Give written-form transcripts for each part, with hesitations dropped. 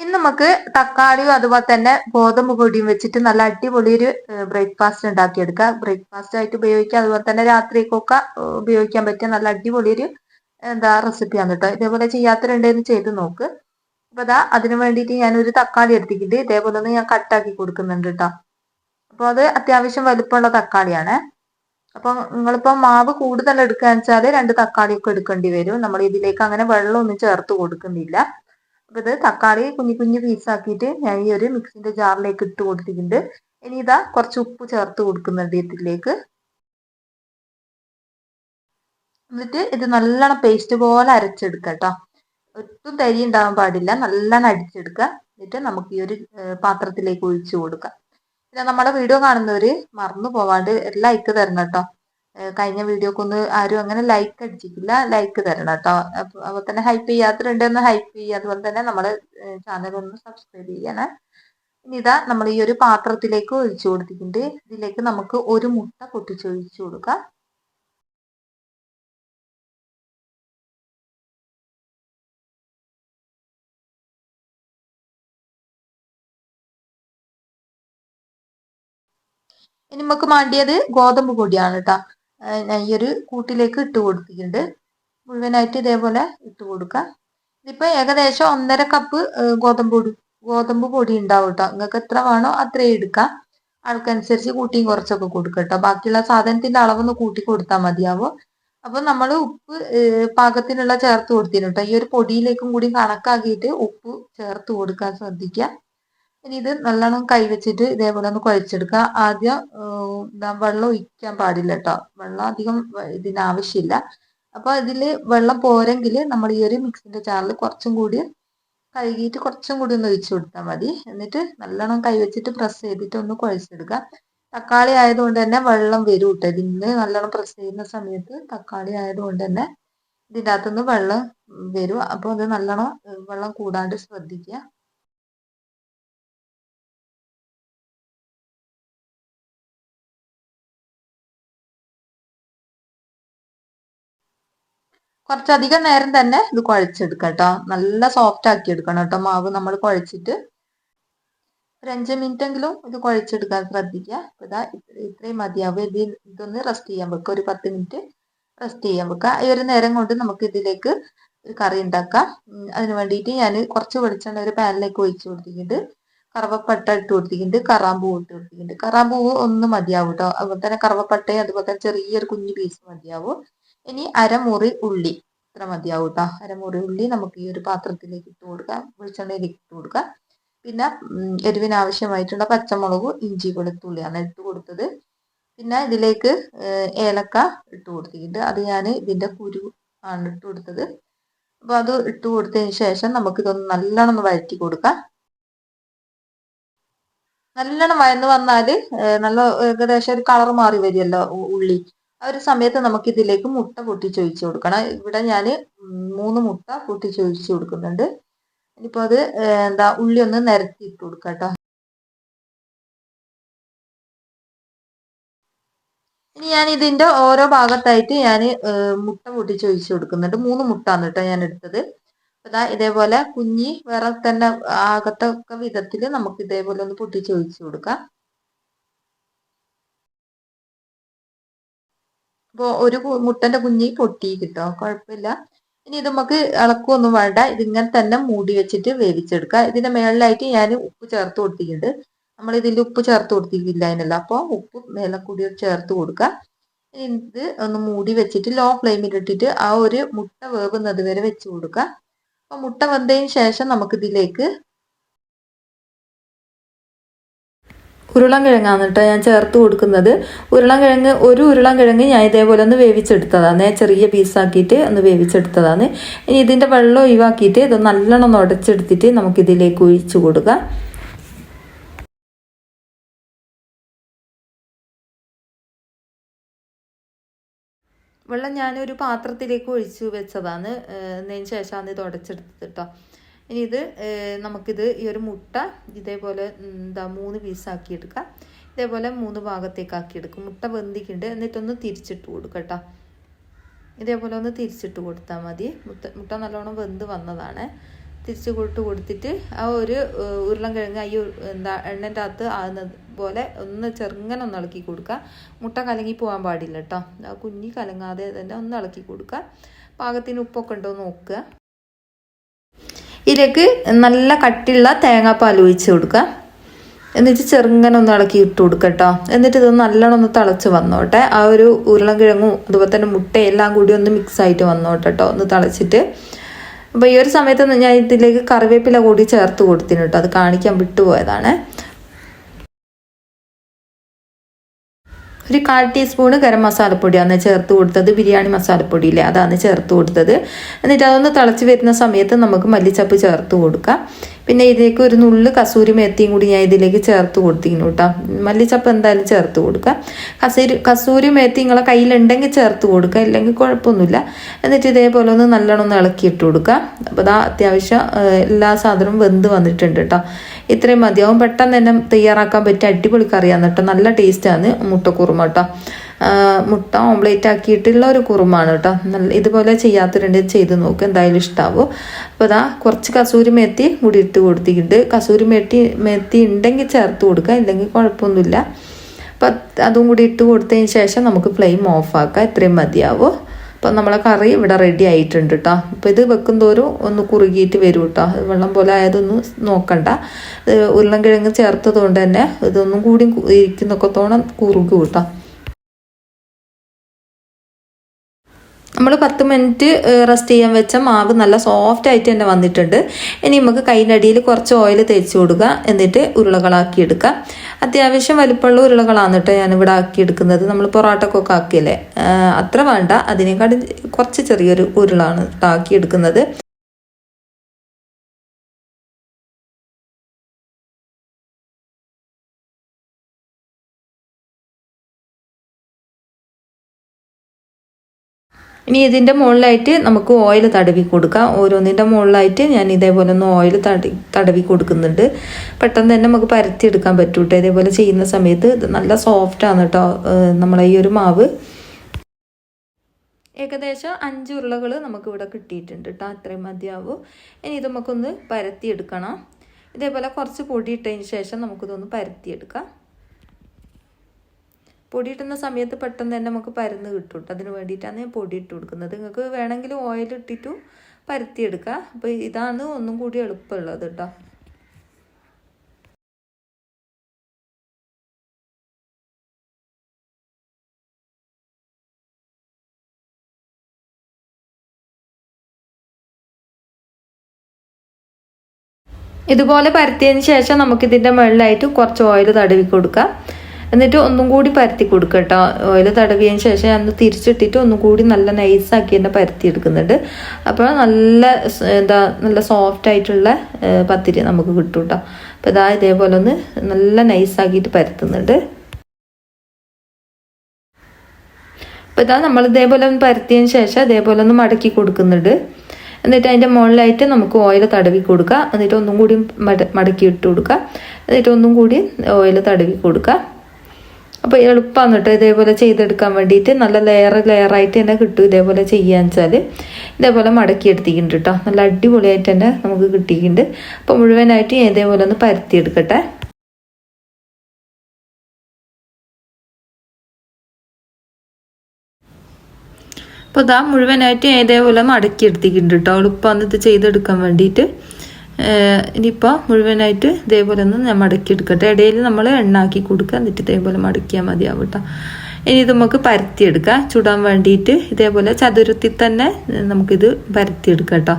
ഇന്ന് നമുക്ക് തക്കാളിയും അതുപോലെ തന്നെ ഗോതമ്പ് പൊടിയും വെച്ചിട്ട് നല്ല അടിപൊളി ഒരു ബ്രേക്ക്ഫാസ്റ്റ് ഉണ്ടാക്കിയെടുക്കാം. ബ്രേക്ക്ഫാസ്റ്റ് ആയിട്ട് ഉപയോഗിക്കാം, അതുപോലെ തന്നെ രാത്രിക്കൊക്കെ ഉപയോഗിക്കാൻ പറ്റിയ നല്ല അടിപൊളി ഒരു റെസിപ്പിയാണ് കേട്ടോ. ഇതേപോലെ ചെയ്യാത്തവരുണ്ടെന്ന് ചെയ്ത് നോക്ക്. അപ്പൊ അതിന് വേണ്ടിയിട്ട് ഞാൻ ഒരു തക്കാളി എടുത്തിട്ടുണ്ട്. ഇതേപോലെ ഒന്ന് ഞാൻ കട്ടാക്കി കൊടുക്കുന്നുണ്ട് കേട്ടോ. അപ്പൊ അത് അത്യാവശ്യം വലുപ്പമുള്ള തക്കാളിയാണ്. അപ്പൊ നിങ്ങളിപ്പോ മാവ് കൂടുതൽ എടുക്കുകയെന്ന് വെച്ചാൽ 2 തക്കാളിയൊക്കെ എടുക്കേണ്ടി വരും. നമ്മൾ ഇതിലേക്ക് അങ്ങനെ വെള്ളമൊന്നും ചേർത്ത് കൊടുക്കുന്നില്ല. അപ്പൊ ഇത് തക്കാളി കുഞ്ഞു കുഞ്ഞു പീസാക്കിയിട്ട് ഞാൻ ഈ ഒരു മിക്സിന്റെ ജാറിലേക്ക് ഇട്ട് കൊടുത്തിട്ടുണ്ട്. ഇനി കുറച്ച് ഉപ്പ് ചേർത്ത് കൊടുക്കുന്നുണ്ട് ഇതിലേക്ക്. എന്നിട്ട് ഇത് നല്ലോണം പേസ്റ്റ് പോലെ അരച്ചെടുക്കുക കേട്ടോ. ഒട്ടും തരി ഉണ്ടാവാൻ പാടില്ല, നല്ലോണം അടിച്ചെടുക്കുക. എന്നിട്ട് നമുക്ക് ഈ ഒരു പാത്രത്തിലേക്ക് ഒഴിച്ചു കൊടുക്കാം. പിന്നെ നമ്മുടെ വീഡിയോ കാണുന്നവര് മറന്നു പോവാണ്ട് ലൈക്ക് തരണം കേട്ടോ. കഴിഞ്ഞ വീഡിയോക്കൊന്ന് ആരും അങ്ങനെ ലൈക്ക് അടിച്ചിട്ടില്ല, ലൈക്ക് തരണം കേട്ടോ. അതുപോലെ തന്നെ ഹൈപ്പ് ചെയ്യാത്തവരുണ്ട് ഒന്ന് ഹൈപ്പ് ചെയ്യുക. അതുപോലെ തന്നെ നമ്മുടെ ചാനൽ ഒന്ന് സബ്സ്ക്രൈബ് ചെയ്യണേ. ഇനി നമ്മൾ ഈ ഒരു പാത്രത്തിലേക്ക് ഒഴിച്ചു കൊടുത്തിട്ടുണ്ട്. ഇതിലേക്ക് നമുക്ക് ഒരു മുട്ട പൊട്ടിച്ചൊഴിച്ചു കൊടുക്കാം. ഇനി നമുക്ക് വേണ്ടിയത് ഗോതമ്പ് പൊടിയാണ് കേട്ടോ. ഞാൻ ഈ ഒരു കൂട്ടിലേക്ക് ഇട്ട് കൊടുത്തിട്ടുണ്ട്. മുഴുവനായിട്ട് ഇതേപോലെ ഇട്ട് കൊടുക്കാം. ഇതിപ്പോ ഏകദേശം 1.5 കപ്പ് ഗോതമ്പ് പൊടി ഉണ്ടാവും കേട്ടോ. നിങ്ങൾക്ക് എത്ര വേണോ അത്രയും എടുക്കാം. ആൾക്കനുസരിച്ച് കൂട്ടിയും കുറച്ചൊക്കെ കൊടുക്കുക കേട്ടോ. ബാക്കിയുള്ള സാധനത്തിന്റെ അളവൊന്ന് കൂട്ടി കൊടുത്താൽ മതിയാവും. അപ്പൊ നമ്മൾ ഉപ്പ് പാകത്തിനുള്ള ചേർത്ത് കൊടുത്തിട്ടുണ്ട് കേട്ടോ. ഈ ഒരു പൊടിയിലേക്കും കൂടി കണക്കാക്കിയിട്ട് ഉപ്പ് ചേർത്ത് കൊടുക്കാൻ ശ്രദ്ധിക്കുക. ഇനി ഇത് നല്ലോണം കൈവച്ചിട്ട് ഇതേപോലെ ഒന്ന് കുഴച്ചെടുക്കുക. ആദ്യം വെള്ളം ഒഴിക്കാൻ പാടില്ല കേട്ടോ. വെള്ളം അധികം ഇതിനാവശ്യമില്ല. അപ്പൊ ഇതിൽ വെള്ളം പോരെങ്കിൽ നമ്മൾ ഈ ഒരു മിക്സിന്റെ ജാറിൽ കുറച്ചും കൂടി കഴുകിയിട്ട് കുറച്ചും കൂടി ഒന്ന് ഒഴിച്ചു കൊടുത്താൽ മതി. എന്നിട്ട് നല്ലോണം കൈവച്ചിട്ട് പ്രസ് ചെയ്തിട്ട് ഒന്ന് കുഴച്ചെടുക്കുക. തക്കാളി ആയതുകൊണ്ട് തന്നെ വെള്ളം വരും കേട്ടോ. ഇതിന് നല്ലോണം പ്രസ് ചെയ്യുന്ന സമയത്ത് തക്കാളി ആയതുകൊണ്ട് തന്നെ ഇതിൻ്റെ അകത്തുനിന്ന് വെള്ളം വരും. അപ്പോൾ അത് നല്ലോണം വെള്ളം കൂടാണ്ട് ശ്രദ്ധിക്കുക. കുറച്ചധികം നേരം തന്നെ ഇത് കുഴച്ചെടുക്കാം കേട്ടോ. നല്ല സോഫ്റ്റ് ആക്കി എടുക്കണം കേട്ടോ മാവ് നമ്മൾ കുഴച്ചിട്ട്. ഒരു 5 മിനിറ്റ് എങ്കിലും ഇത് കുഴച്ചെടുക്കാൻ ശ്രദ്ധിക്കുക. ഇത്രയും മതിയാവും. ഇതൊന്ന് റെസ്റ്റ് ചെയ്യാൻ വെക്കുക. ഒരു 10 മിനിറ്റ് റെസ്റ്റ് ചെയ്യാൻ വെക്കുക. ഈ ഒരു നേരം കൊണ്ട് നമുക്ക് ഇതിലേക്ക് ഒരു കറി ഉണ്ടാക്കാം. അതിന് വേണ്ടിയിട്ട് ഞാൻ കുറച്ച് വെളിച്ചെണ്ണ ഒരു പാനിലേക്ക് ഒഴിച്ചു കൊടുത്തിട്ടുണ്ട്. കറുവപ്പട്ട ഇട്ട് കൊടുത്തിട്ടുണ്ട്, കറാമ്പൂവ് ഇട്ട് കൊടുത്തിട്ടുണ്ട്. കറാമ്പൂവ് ഒന്ന് മതിയാവും കേട്ടോ. അതുപോലെ തന്നെ കറുവപ്പട്ടയും അതുപോലെ തന്നെ ചെറിയൊരു കുഞ്ഞു പീസ് മതിയാവും. ഇനി അരമുറി ഉള്ളി ഇത്ര മതിയാവും കേട്ടോ. അരമുറി ഉള്ളി നമുക്ക് ഈ ഒരു പാത്രത്തിലേക്ക് ഇട്ട് കൊടുക്കാം, വെളിച്ചെണ്ണയിലേക്ക് ഇട്ട് കൊടുക്കാം. പിന്നെ എരിവിന് ആവശ്യമായിട്ടുള്ള പച്ചമുളക്, ഇഞ്ചി, വെളുത്തുള്ളിയാണ് ഇട്ട് കൊടുത്തത്. പിന്നെ ഇതിലേക്ക് ഏലക്ക ഇട്ട് കൊടുത്തിട്ടുണ്ട്. അത് ഞാൻ ഇതിന്റെ കുരു ആണ് ഇട്ട് കൊടുത്തത്. അപ്പൊ അത് ഇട്ട് കൊടുത്തതിന് ശേഷം നമുക്കിതൊന്ന് നല്ലോണം ഒന്ന് വഴറ്റി കൊടുക്കാം. നല്ലോണം വഴന്ന് വന്നാല് നല്ല ഏകദേശം ഒരു കളർ മാറി വരുമല്ലോ ഉള്ളി. ആ ഒരു സമയത്ത് നമുക്ക് ഇതിലേക്ക് മുട്ട പൊട്ടിച്ചൊഴിച്ച് കൊടുക്കണം. ഇവിടെ ഞാൻ 3 മുട്ട പൊട്ടിച്ചൊഴിച്ച് കൊടുക്കുന്നുണ്ട്. ഇനിയിപ്പോൾ അത് ഉള്ളി ഒന്ന് നിരത്തി ഇട്ട് കൊടുക്കാം കേട്ടോ. ഇനി ഞാൻ ഇതിന്റെ ഓരോ ഭാഗത്തായിട്ട് ഞാൻ മുട്ട പൊട്ടിച്ചൊഴിച്ച് കൊടുക്കുന്നുണ്ട്. 3 മുട്ടാണ് കേട്ടോ ഞാൻ എടുത്തത്. ഇതേപോലെ കുഞ്ഞി വേറെ തന്നെ ആകത്തൊക്കെ വിധത്തിൽ നമുക്ക് ഇതേപോലെ ഒന്ന് പൊട്ടിച്ചൊഴിച്ച് കൊടുക്കാം. അപ്പോൾ ഒരു മുട്ടന്റെ കുഞ്ഞി പൊട്ടി കിട്ടോ, കുഴപ്പമില്ല. ഇനി ഇത് നമുക്ക് ഇളക്കൊന്നും വേണ്ട. ഇതിങ്ങനെ തന്നെ മൂടി വെച്ചിട്ട് വേവിച്ചെടുക്കുക. ഇതിന്റെ മേളിലായിട്ട് ഞാൻ ഉപ്പ് ചേർത്ത് കൊടുത്തിട്ടുണ്ട്. നമ്മൾ ഇതിൽ ഉപ്പ് ചേർത്ത് കൊടുത്തിട്ടില്ല അതിനല്ല. അപ്പോൾ ഉപ്പ് മേലെ കൂടി ചേർത്ത് കൊടുക്കുക. ഇത് ഒന്ന് മൂടി വെച്ചിട്ട് ലോ ഫ്ലെയിമിൽ ഇട്ടിട്ട് ആ ഒരു മുട്ട വേവുന്നത് വരെ വെച്ച് കൊടുക്കുക. അപ്പൊ മുട്ട വെന്തതിന് ശേഷം നമുക്ക് ഇതിലേക്ക് ഉരുളൻകിഴങ്ങാണ് കേട്ടോ ഞാൻ ചേർത്ത് കൊടുക്കുന്നത്. ഒരു ഉരുളൻകിഴങ്ങ് ഞാൻ ഇതേപോലെ ഒന്ന് വേവിച്ചെടുത്തതാണ്. ചെറിയ പീസാക്കിയിട്ട് ഒന്ന് വേവിച്ചെടുത്തതാണ്. ഇനി ഇതിൻ്റെ വെള്ളം ഒഴിവാക്കിയിട്ട് ഇത് നല്ലോണം ഉടച്ചെടുത്തിട്ട് നമുക്കിതിലേക്ക് ഒഴിച്ചു കൊടുക്കാം. വെള്ളം ഞാനൊരു പാത്രത്തിലേക്ക് ഒഴിച്ചു വെച്ചതാണ്. അതിന് ശേഷമാണ് ഇത് ഉടച്ചെടുത്തത് കേട്ടോ. ഇനി നമുക്കിത് ഈ ഒരു മുട്ട ഇതേപോലെ 3 പീസാക്കി എടുക്കാം. ഇതേപോലെ 3 ഭാഗത്തേക്കാക്കി എടുക്കും. മുട്ട വെന്തിക്കുന്നുണ്ട്. എന്നിട്ടൊന്ന് തിരിച്ചിട്ട് കൊടുക്കുക കേട്ടോ. ഇതേപോലെ ഒന്ന് തിരിച്ചിട്ട് കൊടുത്താൽ മതി. മുട്ട നല്ലോണം വെന്ത് വന്നതാണ്. തിരിച്ച് കൊടുത്തിട്ട് ആ ഒരു ഉരുളൻകിഴങ്ങ് ഈ എന്താ എണ്ണൻ്റെ അകത്ത് ആകുന്നത് പോലെ ഒന്ന് ചെറുങ്ങനെ ഒന്ന് ഇളക്കി കൊടുക്കുക. മുട്ട കലങ്ങി പോകാൻ പാടില്ല കേട്ടോ. കുഞ്ഞി കലങ്ങാതെ തന്നെ ഒന്ന് ഇളക്കി കൊടുക്കുക. പാകത്തിന് ഉപ്പൊക്കെ ഉണ്ടോ നോക്കുക. ഇതിലേക്ക് നല്ല കട്ടിയുള്ള തേങ്ങാപ്പാൽ ഒഴിച്ച് കൊടുക്കുക. എന്നിട്ട് ചെറുങ്ങനെ ഒന്ന് ഇളക്കി ഇട്ട് കൊടുക്കുക കേട്ടോ. എന്നിട്ട് ഇത് നല്ലോണം ഒന്ന് തിളച്ച് വന്നോട്ടെ. ആ ഒരു ഉരുളൻകിഴങ്ങും അതുപോലെ തന്നെ മുട്ടയും എല്ലാം കൂടി ഒന്ന് മിക്സ് ആയിട്ട് വന്നോട്ടെ കേട്ടോ, ഒന്ന് തിളച്ചിട്ട്. അപ്പോൾ ഈ ഒരു സമയത്ത് ഞാൻ ഇതിലേക്ക് കറിവേപ്പില കൂടി ചേർത്ത് കൊടുത്തിന് കേട്ടോ, അത് കാണിക്കാൻ വിട്ടുപോയതാണ്. ഒരു 1/4 ടീസ്പൂണ് ഗരം മസാലപ്പൊടിയാണ് ചേർത്ത് കൊടുത്തത്. ബിരിയാണി മസാലപ്പൊടിയില്ലേ, അതാണ് ചേർത്ത് കൊടുത്തത്. എന്നിട്ട് അതൊന്ന് തിളച്ച് വരുന്ന സമയത്ത് നമുക്ക് മല്ലിച്ചപ്പ് ചേർത്ത് കൊടുക്കാം. പിന്നെ ഇതിലേക്ക് ഒരു നുള്ള് കസൂരി മേത്തിയും കൂടി ഞാൻ ഇതിലേക്ക് ചേർത്ത് കൊടുത്തിരുന്നു കേട്ടോ. മല്ലിച്ചപ്പ് എന്തായാലും ചേർത്ത് കൊടുക്കുക. കസൂരി മേത്തി നിങ്ങളെ കയ്യിലുണ്ടെങ്കിൽ ചേർത്ത് കൊടുക്കുക, ഇല്ലെങ്കിൽ കുഴപ്പമൊന്നുമില്ല. എന്നിട്ട് ഇതേപോലെ ഒന്ന് നല്ലോണം ഒന്ന് ഇളക്കിയിട്ട് കൊടുക്കുക. അപ്പോൾ അതാ അത്യാവശ്യം എല്ലാ സാധനവും വെന്ത് വന്നിട്ടുണ്ട് കേട്ടോ. ഇത്രയും മതിയാവും. പെട്ടെന്ന് തന്നെ തയ്യാറാക്കാൻ പറ്റിയ അടിപൊളി കറിയാണ് കേട്ടോ. നല്ല ടേസ്റ്റാണ് മുട്ടക്കുറുമ കേട്ടോ. മുട്ട ഓംലേറ്റ് ആക്കിയിട്ടുള്ള ഒരു കുറുമാണ് കേട്ടോ. നല്ല ഇതുപോലെ ചെയ്യാത്തവരുണ്ടെങ്കിൽ ചെയ്ത് നോക്കുക, എന്തായാലും ഇഷ്ടാവും. അപ്പോൾ അതാ കുറച്ച് കസൂരി മേത്തി കൂടി ഇട്ട് കൊടുത്തിട്ടുണ്ട്. കസൂരി മേത്തി ഉണ്ടെങ്കിൽ ചേർത്ത് കൊടുക്കുക, ഇല്ലെങ്കിൽ കുഴപ്പമൊന്നുമില്ല. അപ്പം അതും കൂടി ഇട്ട് കൊടുത്തതിന് ശേഷം നമുക്ക് ഫ്ലെയിം ഓഫാക്കാം. ഇത്രയും മതിയാവും. അപ്പം നമ്മളെ കറി ഇവിടെ റെഡി ആയിട്ടുണ്ട് കേട്ടോ. അപ്പോൾ ഇത് വെക്കും തോറും ഒന്ന് കുറുകിയിട്ട് വരും കേട്ടോ. വെള്ളം പോലെ ആയതൊന്നും നോക്കണ്ട. ഉരുളൻകിഴങ്ങ് ചേർത്തത് കൊണ്ട് തന്നെ ഇതൊന്നും കൂടി ഇരിക്കുന്നൊക്കത്തോളം കുറുകും കേട്ടോ. നമ്മൾ 10 മിനിറ്റ് റെസ്റ്റ് ചെയ്യാൻ വെച്ച മാവ് നല്ല സോഫ്റ്റ് ആയിട്ട് തന്നെ വന്നിട്ടുണ്ട്. ഇനി നമുക്ക് കൈനടിയിൽ കുറച്ച് ഓയിൽ തേച്ച് കൊടുക്കുക. എന്നിട്ട് ഉരുളകളാക്കി എടുക്കുക. അത്യാവശ്യം വലിപ്പമുള്ള ഉരുളകളാണ് കേട്ടോ ഞാനിവിടെ ആക്കിയെടുക്കുന്നത്. നമ്മൾ പൊറോട്ടക്കൊക്കെ ആക്കിയല്ലേ, അത്ര വേണ്ട, അതിനേക്കാളും കുറച്ച് ചെറിയൊരു ഉരുളാണ് ആക്കിയെടുക്കുന്നത്. ഇനി ഇതിൻ്റെ മുകളിലായിട്ട് നമുക്ക് ഓയിൽ തടവി കൊടുക്കാം. ഓരോന്നിൻ്റെ മുകളിലായിട്ട് ഞാൻ ഇതേപോലെ ഒന്ന് ഓയിൽ തടവി കൊടുക്കുന്നുണ്ട്. പെട്ടെന്ന് തന്നെ നമുക്ക് പരത്തിയെടുക്കാൻ പറ്റും കേട്ടോ. ഇതേപോലെ ചെയ്യുന്ന സമയത്ത് ഇത് നല്ല സോഫ്റ്റാണ് കേട്ടോ നമ്മളെ ഈ ഒരു മാവ്. ഏകദേശം 5 ഉരുളകൾ നമുക്കിവിടെ കിട്ടിയിട്ടുണ്ട് കേട്ടോ. അത്രയും മതിയാവും. ഇനി ഇത് നമുക്കൊന്ന് പരത്തിയെടുക്കണം. ഇതേപോലെ കുറച്ച് പൊടി ഇട്ടതിന് ശേഷം നമുക്കിതൊന്ന് പരത്തിയെടുക്കാം. പൊടി ഇട്ടുന്ന സമയത്ത് പെട്ടെന്ന് തന്നെ നമുക്ക് പരന്ന് കിട്ടും കേട്ടോ. അതിന് വേണ്ടിയിട്ടാണ് ഞാൻ പൊടി ഇട്ട് കൊടുക്കുന്നത്. നിങ്ങൾക്ക് വേണമെങ്കിൽ ഓയിൽ ഇട്ടിട്ട് പരത്തിയെടുക്കുക. അപ്പോൾ ഇതാണ് ഒന്നും കൂടി എളുപ്പമുള്ളത് കേട്ടോ. ഇതുപോലെ പരത്തിയതിന് ശേഷം നമുക്കിതിൻ്റെ മുകളിലായിട്ട് കുറച്ച് ഓയിൽ തടവി കൊടുക്കാം. എന്നിട്ട് ഒന്നും കൂടി പരത്തി കൊടുക്കുക കേട്ടോ. ഓയിൽ തടവിയതിന് ശേഷം ഞാൻ തിരിച്ചിട്ടിട്ട് ഒന്നും കൂടി നല്ല നൈസാക്കി തന്നെ പരത്തി എടുക്കുന്നുണ്ട്. അപ്പോൾ നല്ല സോഫ്റ്റ് ആയിട്ടുള്ള പത്തിരി നമുക്ക് കിട്ടും കേട്ടോ. അപ്പോൾ ഇതാ ഇതേപോലെ ഒന്ന് നല്ല നൈസാക്കിയിട്ട് പരത്തുന്നുണ്ട്. അപ്പോൾ ഇതാ നമ്മൾ ഇതേപോലെ ഒന്ന് പരത്തിയതിന് ശേഷം ഇതേപോലെ ഒന്ന് മടക്കി കൊടുക്കുന്നുണ്ട്. എന്നിട്ട് അതിൻ്റെ മുകളിലായിട്ട് നമുക്ക് ഓയിൽ തടവി കൊടുക്കുക. എന്നിട്ട് ഒന്നും കൂടി മടക്കി ഇട്ട് കൊടുക്കുക. എന്നിട്ട് ഒന്നും കൂടി ഓയിൽ തടവി കൊടുക്കുക. അപ്പോൾ എളുപ്പമാണ് കേട്ടോ ഇതേപോലെ ചെയ്തെടുക്കാൻ വേണ്ടിയിട്ട്. നല്ല ലെയറായിട്ട് തന്നെ കിട്ടും ഇതേപോലെ ചെയ്യാന്ന് വെച്ചാൽ. ഇതേപോലെ മടക്കി എടുത്തിട്ടുണ്ട് കേട്ടോ. നല്ല അടിപൊളിയായിട്ട് തന്നെ നമുക്ക് കിട്ടിയിട്ടുണ്ട്. അപ്പോൾ മുഴുവനായിട്ട് ഇതേപോലെ ഒന്ന് പരത്തിയെടുക്കട്ടെ. അപ്പോൾ ഇതാ മുഴുവനായിട്ട് ഇതേപോലെ മടക്കി എടുത്തിട്ടുണ്ട് കേട്ടോ. എളുപ്പമാണ് ഇത് ചെയ്തെടുക്കാൻ വേണ്ടിയിട്ട്. ഇനിയിപ്പോൾ മുഴുവനായിട്ട് ഇതേപോലെ ഒന്ന് ഞാൻ മടക്കി എടുക്കട്ടെ. ഇടയിൽ നമ്മൾ എണ്ണാക്കി കൊടുക്കുക. എന്നിട്ട് ഇതേപോലെ മടക്കിയാൽ മതിയാവും കേട്ടോ. ഇനി ഇത് നമുക്ക് പരത്തിയെടുക്കാം. ചുടാൻ വേണ്ടിയിട്ട് ഇതേപോലെ ചതുരത്തിൽ തന്നെ നമുക്കിത് പരത്തിയെടുക്കാം കേട്ടോ.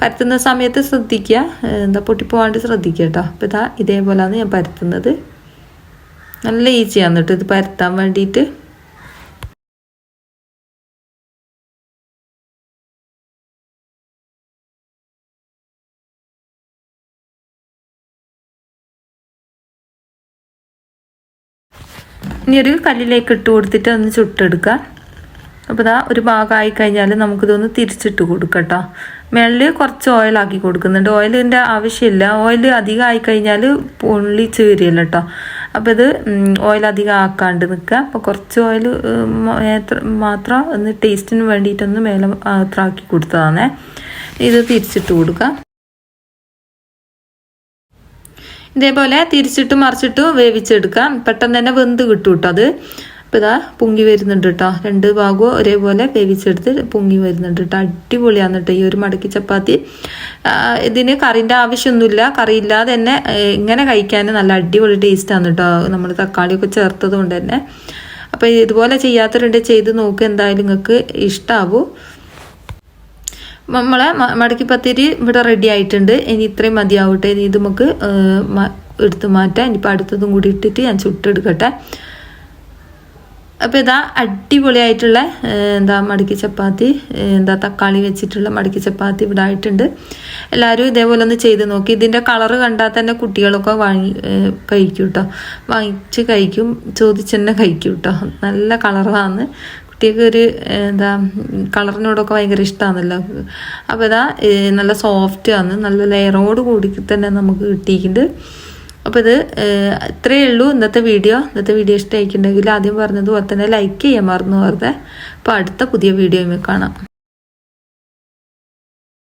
പരത്തുന്ന സമയത്ത് ശ്രദ്ധിക്കുക, പൊട്ടിപ്പോവാണ്ട് ശ്രദ്ധിക്കുക കേട്ടോ. അപ്പോൾ ഇതാ ഇതേപോലെയാണ് ഞാൻ പരത്തുന്നത്. നല്ല ഈസിയാണ് കേട്ടോ ഇത് പരത്താൻ വേണ്ടിയിട്ട്. ഇനി ഒരു കല്ലിലേക്ക് ഇട്ട് കൊടുത്തിട്ട് ഒന്ന് ചുട്ടെടുക്കുക. അപ്പോൾ ഇതാ ഒരു ഭാഗമായി കഴിഞ്ഞാൽ നമുക്കിതൊന്ന് തിരിച്ചിട്ട് കൊടുക്കാം കേട്ടോ. മേളിൽ കുറച്ച് ഓയിലാക്കി കൊടുക്കുന്നുണ്ട്. ഓയിലിൻ്റെ ആവശ്യമില്ല. ഓയിൽ അധികം ആയിക്കഴിഞ്ഞാൽ പൊള്ളിച്ച് വരികയല്ല കേട്ടോ. അപ്പോൾ ഇത് ഓയിൽ അധികം ആക്കാണ്ട് നിൽക്കുക. അപ്പോൾ കുറച്ച് ഓയിൽ മാത്രം ഒന്ന് ടേസ്റ്റിന് വേണ്ടിയിട്ടൊന്ന് മേലെ മാത്രം ആക്കി കൊടുത്തതാണേ. ഇത് തിരിച്ചിട്ട് കൊടുക്കുക. ഇതേപോലെ തിരിച്ചിട്ട് മറിച്ചിട്ട് വേവിച്ചെടുക്കാം. പെട്ടെന്ന് തന്നെ വെന്ത് കിട്ടും കേട്ടോ അത്. അപ്പോൾ ഇതാ പൊങ്ങി വരുന്നുണ്ട് കേട്ടോ. 2 ഭാഗവും ഒരേപോലെ വേവിച്ചെടുത്ത് പൊങ്ങി വരുന്നുണ്ട് കേട്ടോ. അടിപൊളിയാണ് കേട്ടോ ഈ ഒരു മടക്കി ചപ്പാത്തി. ഇതിന് കറിൻ്റെ ആവശ്യമൊന്നുമില്ല. കറിയില്ലാതെ തന്നെ ഇങ്ങനെ കഴിക്കാൻ നല്ല അടിപൊളി ടേസ്റ്റാണ് കേട്ടോ, നമ്മൾ തക്കാളിയൊക്കെ ചേർത്തത് കൊണ്ട് തന്നെ. അപ്പോൾ ഇതുപോലെ ചെയ്യാത്തവരുണ്ട്, ചെയ്ത് നോക്കുക, എന്തായാലും നിങ്ങൾക്ക് ഇഷ്ടമാവും. നമ്മളെ മടക്കി പത്തിരി ഇവിടെ റെഡി ആയിട്ടുണ്ട്. ഇനി ഇത്രയും മതിയാവട്ടെ. ഇനി ഇത് നമുക്ക് എടുത്ത് മാറ്റാം. ഇനിയിപ്പോൾ അടുത്തതും കൂടി ഇട്ടിട്ട് ഞാൻ ചുട്ടെടുക്കട്ടെ. അപ്പോൾ ഇതാ അടിപൊളിയായിട്ടുള്ള മടക്കി ചപ്പാത്തി, തക്കാളി വെച്ചിട്ടുള്ള മടക്കി ചപ്പാത്തി ഇവിടെ ആയിട്ടുണ്ട്. എല്ലാവരും ഇതേപോലെ ഒന്ന് ചെയ്ത് നോക്കി. ഇതിൻ്റെ കളറ് കണ്ടാൽ തന്നെ കുട്ടികളൊക്കെ കഴിക്കും കേട്ടോ. വാങ്ങിച്ച് കഴിക്കും, ചോദിച്ച് തന്നെ കഴിക്കും കേട്ടോ. നല്ല കളറാണ്. കുട്ടികൾക്ക് ഒരു കളറിനോടൊക്കെ ഭയങ്കര ഇഷ്ടമാണല്ലോ. അപ്പോൾ ഇതാ നല്ല സോഫ്റ്റ് ആണ്, നല്ല ലെയറോട് കൂടി തന്നെ നമുക്ക് കിട്ടിയിട്ടുണ്ട്. അപ്പോൾ ഇത് ഇത്രയേ ഉള്ളൂ ഇന്നത്തെ വീഡിയോ ഇഷ്ടമായിട്ടുണ്ടെങ്കിൽ ആദ്യം പറഞ്ഞതുപോലെ തന്നെ ലൈക്ക് ചെയ്യാൻ മറന്നു പോകരുത്. അപ്പോൾ അടുത്ത പുതിയ വീഡിയോയിൽ കാണാം.